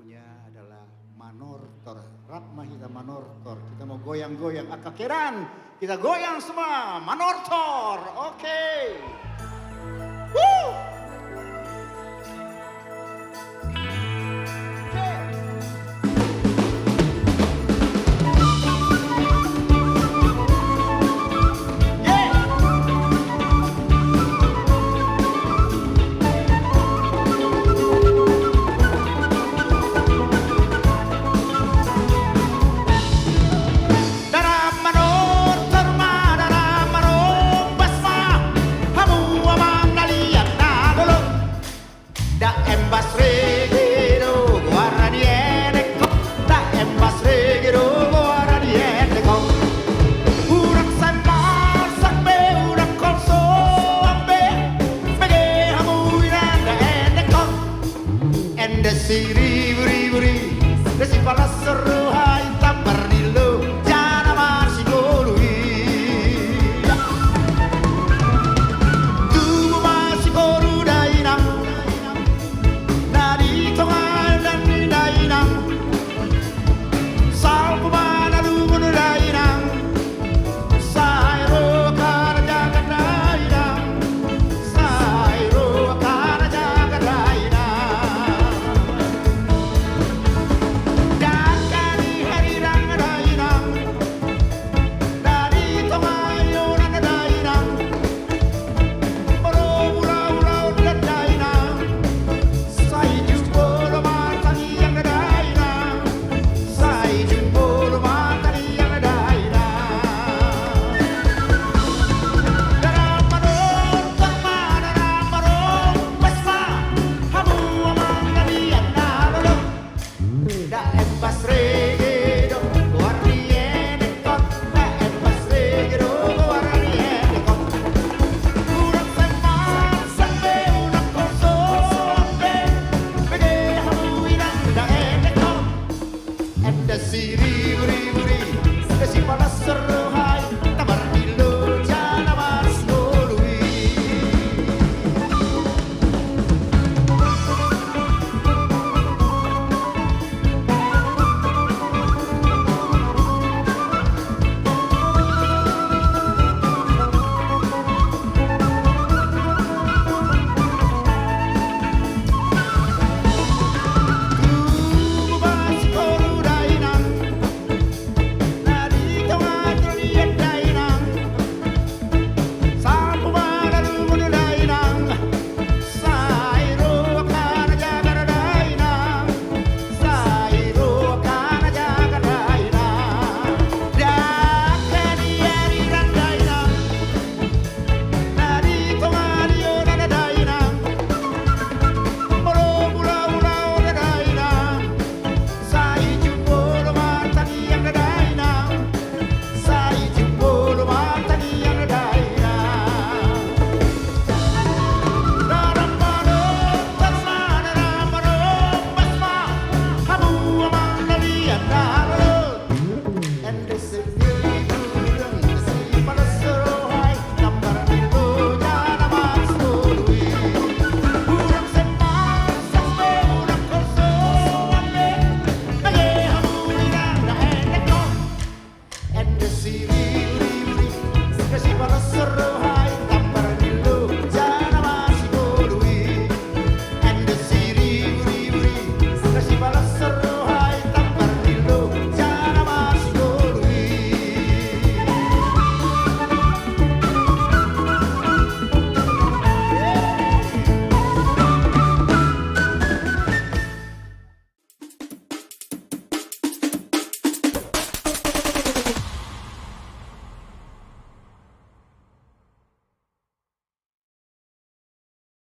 lagunya adalah Manortor, Ratmahita Manortor. Kita mau goyang-goyang akakeran, kita goyang semua, Manortor, oke. Woo! Siri buri buri, desi palas seru hai tampar dilo, jana masih golui. Tubuh masih koru dainang, nadi tongal dan dainang, salpu mana lumun dainang, sairo kana jaga dainang, sairo kana jaga dainang. Siri